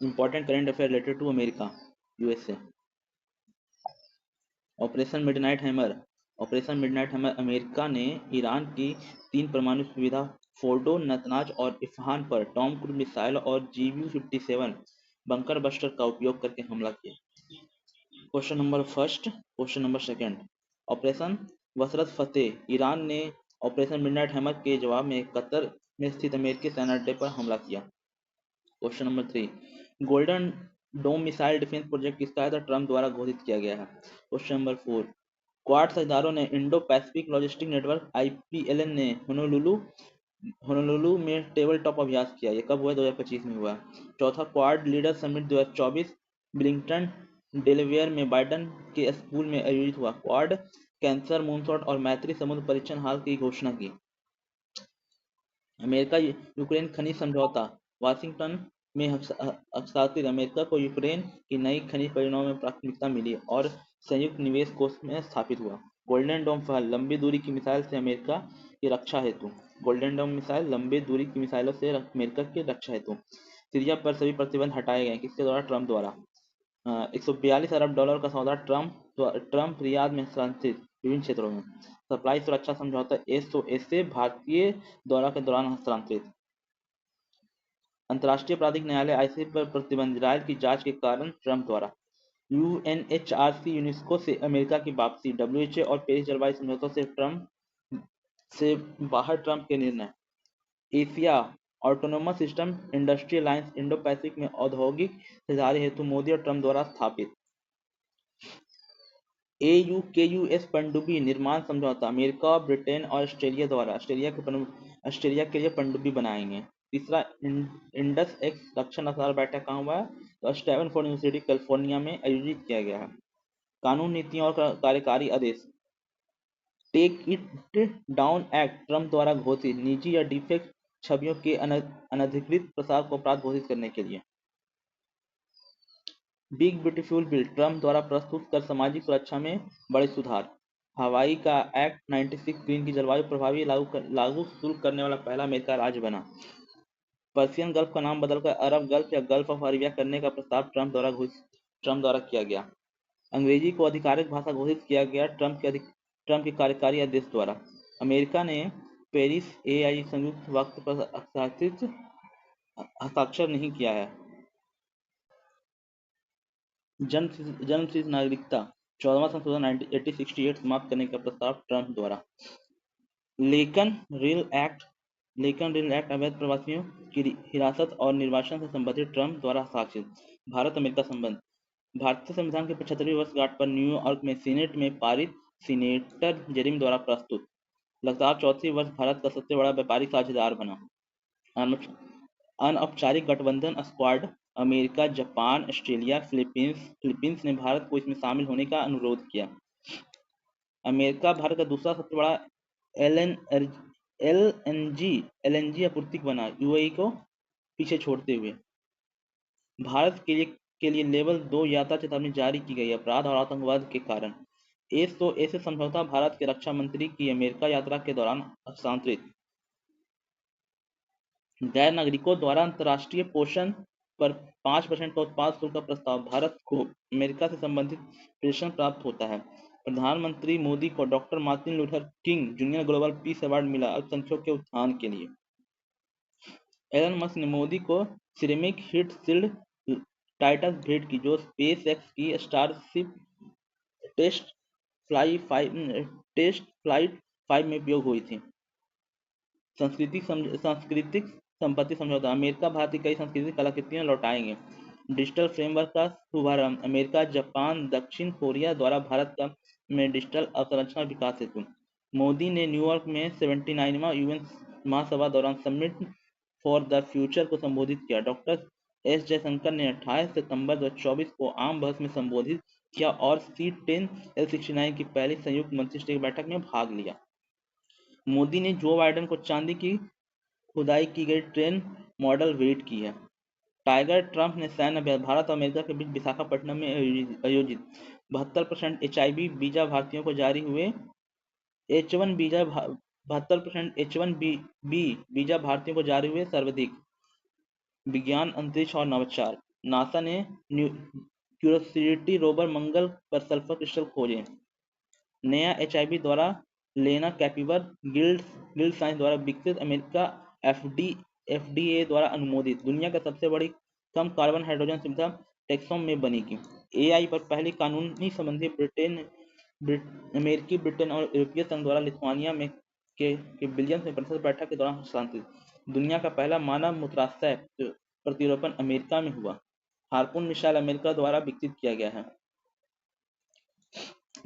Important current affair related to America, USA. Operation midnight hammer. Operation midnight hammer America ने Iran की 3 परमाणु सुविधा Fordow, नतनाज और Isfahan पर टॉम क्रूज मिसाइल और GBU-57 बंकर बस्टर का उपयोग करके हमला किया। Question number first. Question number second. Operation वसरत फतेह। ईरान ने ऑपरेशन मिडनाइट हैमर के जवाब में कतर में स्थित अमेरिकी सेना अड्डे पर हमला किया। Question number 3। Golden dome missile defence project किसका है, तो ट्रम्प द्वारा घोषित किया गया है। Question number 4। क्वाड साझेदारों ने Indo Pacific logistic network IPLN ने होनोलुलु में टेबल टॉप अभ्यास किया। ये कब हुआ, 2025 में हुआ। चौथा, क्वाड लीडर समिट 2024 ब्लिंगटन डेलावेयर में बाइडन के स्कूल में आयोजित हुआ। क्वाड कैंसर, मूनशॉट और मैत्री समुद्र परीक्षण हाल की घोषणा की। अमेरिका यूक्रेन खनिज समझौता वाशिंगटन में हस्ताक्षरित। अमेरिका को यूक्रेन की नई खनिज परियोजनाओं में प्राथमिकता मिली और संयुक्त निवेश कोष में स्थापित हुआ। गोल्डन डोम पहल लंबी दूरी की मिसाइल से अमेरिका की रक्षा हेतु। गोल्डन डोम मिसाइल लंबी दूरी की मिसाइलों से अमेरिका की रक्षा हेतु। सीरिया पर सभी प्रतिबंध हटाए गए, किसके द्वारा, ट्रंप द्वारा। $142 अरब का सौदा ट्रंप रियाद में हस्तांतरित विभिन्न क्षेत्रों में। सप्लाई सुरक्षा समझौता SOA से भारतीय दौरा के दौरान हस्तांतरित। अंतर्राष्ट्रीय आपराधिक न्यायालय ICC पर प्रतिबंध, इजरायल की जांच के कारण ट्रंप द्वारा। UNHRC यूनेस्को से अमेरिका की वापसी। WHO और पेरिस जलवायु समझौतों से बाहर ट्रंप के निर्णय। Asia autonomous system industry alliance Indo Pacific में औद्योगिक साझेदारी हेतु मोदी और ट्रंप द्वारा स्थापित। AUKUS पनडुब्बी निर्माण समझौता अमेरिका, ब्रिटेन और ऑस्ट्रेलिया द्वारा ऑस्ट्रेलिया के लिए पनडुब्बी बनाएंगे। तीसरा, इंडस एक्स रक्षा अनुसार बैठक कहाँ हुआ है, तो स्टैनफोर्ड यूनिवर्सिटी कैलिफोर्निया में आयोजित किया गया है। कानून, नीतियों और कार्यकारी आदेश। Take it down act Trump द्वारा घोषित, निजी या डिफेक्ट छवियों के अनधिकृत प्रसार को अपराध घोषित करने के लिए। बिग ब्यूटीफुल बिल ट्रंप द्वारा प्रस्तुत कर सामाजिक सुरक्षा में बड़े सुधार। हवाई का एक्ट 96 ग्रीन की जलवायु प्रभावी लागू शुल्क करने वाला पहला अमेरिका राज्य बना। पर्शियन गल्फ का नाम बदलकर अरब गल्फ या गल्फ ऑफ अरेबिया करने का प्रस्ताव ट्रंप द्वारा किया गया। अंग्रेजी को आधिकारिक भाषा घोषित किया गया ट्रंप के कार्यकारी आदेश द्वारा। अमेरिका ने पेरिस AI संयुक्त वक्त पर हस्ताक्षर नहीं किया है। जन्मसिद्ध नागरिकता 14वां संशोधन 1868 समाप्त करने का प्रस्ताव ट्रंप द्वारा। लेकिन रिल एक्ट अवैध प्रवासियों की हिरासत और निर्वासन से संबंधित ट्रंप द्वारा हस्ताक्षरित। भारत अमेरिका संबंध। भारतीय संविधान के 75वीं वर्षगांठ पर न्यूयॉर्क में सीनेट में पारित सीनेटर जेरेमी द्वारा प्रस्तुत। लगातार चौथी वर्ष भारत का सबसे बड़ा व्यापारिक साझेदार बना। अनौपचारिक गठबंधन squad America, Japan, Australia, Philippines ने भारत को इसमें शामिल होने का अनुरोध किया। अमेरिका भारत का दूसरा सबसे बड़ा LNG आपूर्तिक बना, UAE को पीछे छोड़ते हुए। भारत के लिए लेवल 2 यात्रा चेतावनी जारी की गई अपराध और आतंकवाद के कारण। SOA से समझौता भारत के रक्षा मंत्री की अमेरिका यात्रा के दौरान हस्तांतरित। गैर नागरिकों द्वारा अंतर्राष्ट्रीय पोषण पर 5% का उत्पाद शुल्क का प्रस्ताव। भारत को अमेरिका से संबंधित पेंशन प्राप्त होता है। प्रधानमंत्री मोदी को doctor Martin Luther king junior global peace award मिला अल्पसंख्यकों के उत्थान के लिए। एलन मस्क ने मोदी को सिरेमिक हीट शील्ड टाइटस भेंट की, जो स्पेस एक्स की स्टारशिप टेस्ट फ्लाइट 5 में उपयोग हुई थी। सांस्कृतिक संपत्ति समझौता अमेरिका भारत की कई सांस्कृतिक कलाकृतियां लौटाएंगे। डिजिटल फ्रेमवर्क का शुभारंभ अमेरिका, जापान, दक्षिण कोरिया द्वारा भारत में डिजिटल अवसंरचना विकास हेतु। मोदी ने न्यूयॉर्क में 79वां UN महासभा दौरान समिट फॉर द फ्यूचर को संबोधित किया। डॉक्टर S जयशंकर ने 28 सितंबर 2024 को आम बहस में संबोधित किया और C10 L69 की पहली संयुक्त मंत्रिस्तरीय बैठक में भाग लिया। मोदी ने जो बाइडेन को चांदी की खुदाई की गई ट्रेन मॉडल भेंट की है। टाइगर ट्रंप ने सैन्य अभ्यास भारत और अमेरिका के बीच विशाखापट्टनम में आयोजित। 72% HIV वीजा भारतीयों को जारी हुए। H1 वीजा 72% H1B वीजा भारतीयों को जारी हुए सर्वाधिक। विज्ञान, अंतरिक्ष और नवाचार नासा ने क्यूरोसिटी रोवर मंगल पर सल्फर क्रिस्टल खोजे। नया एचआईवी द्वारा लेना कैपिवर गिल्ड साइंस द्वारा विकसित अमेरिका एफडीए द्वारा अनुमोदित दुनिया का सबसे बड़ी कम कार्बन हाइड्रोजन सुविधा टेक्सास में बनेगी। एआई पर पहली कानूनी संबंधी अमेरिकी, ब्रिटेन और यूरोपीय संघ द्वारा लिथुआनिया में के विलियम्स में प्रतिशत बैठक के दौरान हस्तांतरित। दुनिया का पहला मानव मूत्राशय प्रतिरोपण अमेरिका में हुआ। हार्पून मिसाइल अमेरिका द्वारा विकसित किया गया है।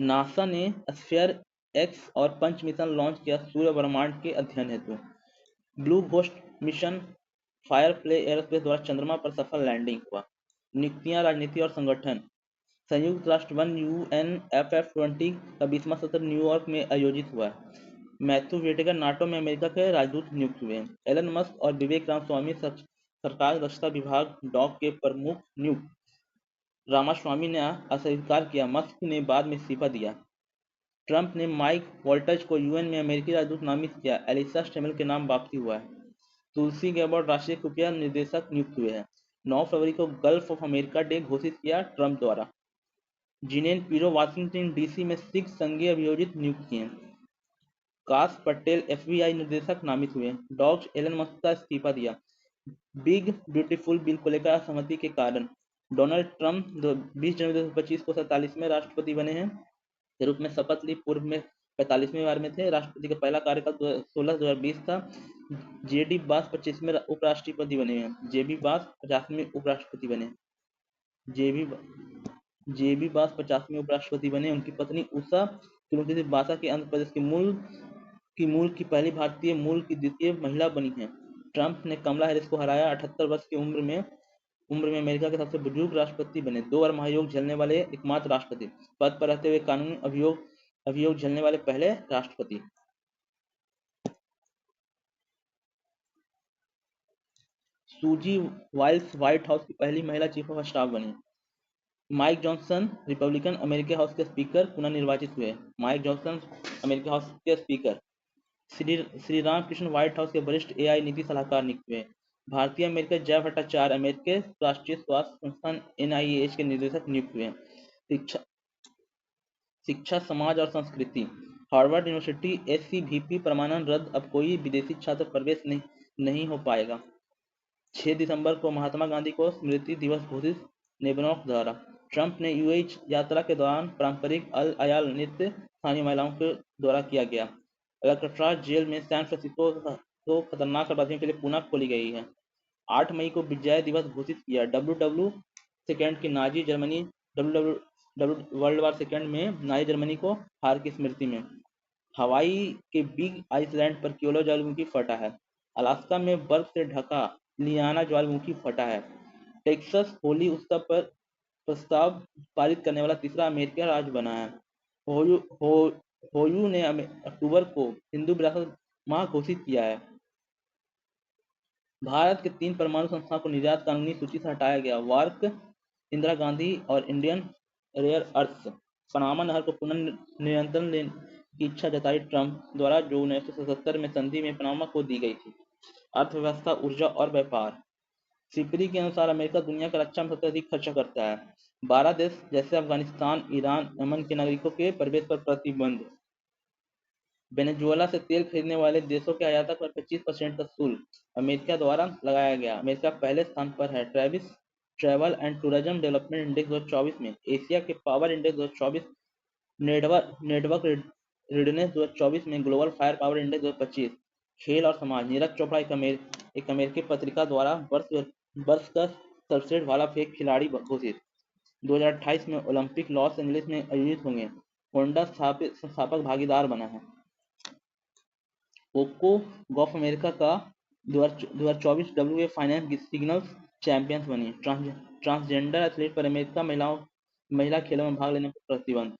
नासा ने स्फीयर एक्स और पंच मिशन लॉन्च किया सूर्य ब्रह्मांड के अध्ययन हेतु। Blue ghost mission Firefly aerospace द्वारा चंद्रमा पर सफल लैंडिंग हुआ। नियुक्तियां, राजनीति और संगठन। संयुक्त राष्ट्र वन UNFF20 का 20वां सत्र न्यूयॉर्क में आयोजित हुआ। मैथ्यू वेटेगर नाटो में अमेरिका के राजदूत नियुक्त हुए। एलन मस्क और विवेक रामस्वामी सरकार दक्षता विभाग डॉक के प्रमुख नियुक्त। रामास्वामी ने अस्वीकार किया, मस्क ने बाद में इस्तीफा दिया। ट्रंप ने माइक वॉल्टज को यूएन में अमेरिकी राजदूत नामित किया। एलिसा स्टेमल के नाम वापसी हुआ है। तुलसी गैबॉर्ड राष्ट्रीय खुफिया निदेशक नियुक्त हुए हैं। 9 फरवरी को गल्फ ऑफ अमेरिका डे घोषित किया ट्रंप द्वारा। जिनेन पिरो वाशिंगटन डीसी में सिख संघीय अभियोजित नियुक्त किए। काश पटेल एफबीआई निदेशक नामित हुए। डॉक्टर एलन मस्क का इस्तीफा दिया। बिग ब्यूटीफुल बिल को लेकर असहमति के कारण डोनाल्ड ट्रंप 20 जनवरी 2025 को 47वें राष्ट्रपति बने हैं के रूप में शपथ ली। पूर्व में 45वीं बार में थे। राष्ट्रपति का पहला कार्यकाल 16-2020 था। जेडी बास 25वें उपराष्ट्रपति बने हैं। जेबी बास 50वें उपराष्ट्रपति बने। जेबी बास 50वें उपराष्ट्रपति बने। उनकी पत्नी उषा किरणोत्सव बासा के आंध्र प्रदेश की मूल की पहली भारतीय मूल की द्वितीय महिला बनी है। ट्रंप ने कमला हैरिस को हराया। 78 वर्ष की उम्र में अमेरिका के सबसे बुजुर्ग राष्ट्रपति बने। 2 बार महाभियोग झेलने वाले एकमात्र राष्ट्रपति। पद पर रहते हुए कानूनी अभियोग झेलने वाले पहले राष्ट्रपति। सूजी वाइल्स व्हाइट हाउस की पहली महिला चीफ ऑफ स्टाफ बनी। माइक जॉनसन रिपब्लिकन अमेरिकी हाउस के स्पीकर पुनः निर्वाचित हुए। माइक जॉनसन अमेरिकी हाउस के speaker. Shri Ramakrishna White House के वरिष्ठ एआई नीति सलाहकार नियुक्त हुए। भारतीय अमेरिकी जय भट्टाचार्य अमेरिकी राष्ट्रीय स्वास्थ्य संस्थान NIH के निदेशक नियुक्त हुए। शिक्षा, समाज और संस्कृति। हार्वर्ड यूनिवर्सिटी SCVP प्रमाणन रद्द, अब कोई विदेशी छात्र प्रवेश नहीं हो पाएगा। 6 दिसंबर को महात्मा गांधी को स्मृति दिवस घोषित नेबनॉक द्वारा। ट्रंप ने UAE यात्रा के दौरान पारंपरिक अल अयाल नृत्य स्थानीय महिलाओं के द्वारा किया गया। अल्काट्राज जेल में सैन फ्रांसिस्को को खतरनाक अपराधियों के लिए पुनः खोली गई है। 8 मई को विजय दिवस घोषित किया। WW2 की Nazi Germany world war second में नाजी जर्मनी को हार की स्मृति में। हवाई के बिग आइसलैंड पर क्योलो ज्वालामुखी फटा है। अलास्का में बर्फ से ढका लियाना ज्वालामुखी फटा है। टेक्सास होली उत्सव पर प्रस्ताव पारित करने वाला तीसरा अमेरिकी राज्य बना है। होयू ने अक्टूबर को हिंदू विरासत माह घोषित किया है। भारत के 3 परमाणु संस्थानों को निर्यात कानूनी सूची से हटाया गया। वार्क, इंदिरा गांधी और इंडियन रेयर अर्थ्स। पनामा नहर को पुनः नियंत्रण लेने की इच्छा जताई ट्रंप द्वारा, जो 1977 में संधि में पनामा को दी गई थी। अर्थव्यवस्था, ऊर्जा और व्यापार। सिपरी के अनुसार अमेरिका दुनिया का रक्षा में सबसे अधिक खर्चा करता है। 12 देश जैसे अफगानिस्तान, ईरान, यमन के नागरिकों के प्रवेश पर प्रतिबंध। वेनेजुएला से तेल खरीदने वाले देशों के आयात पर 25% का शुल्क अमेरिका द्वारा लगाया गया। अमेरिका पहले स्थान पर है। Travel and tourism development index 2024 में। एशिया के पावर इंडेक्स 2024। नेटवर्क रेडिनेस 2024 में। Global fire power index 2025। खेल और समाज। नीरज चोपड़ा एक अमेरिकी पत्रिका द्वारा वर्ष का सर्वश्रेष्ठ भाला फेंक खिलाड़ी घोषित। 2028 में ओलंपिक लॉस एंजलिस में आयोजित होंगे। होंडा संस्थापक भागीदार बना है। ओको गॉल्फ अमेरिका का 2024 WA फाइनेंस सिग्नल्स चैंपियंस बनी। ट्रांसजेंडर एथलीट पर अमेरिका महिला खेलों में भाग लेने पर प्रतिबंध।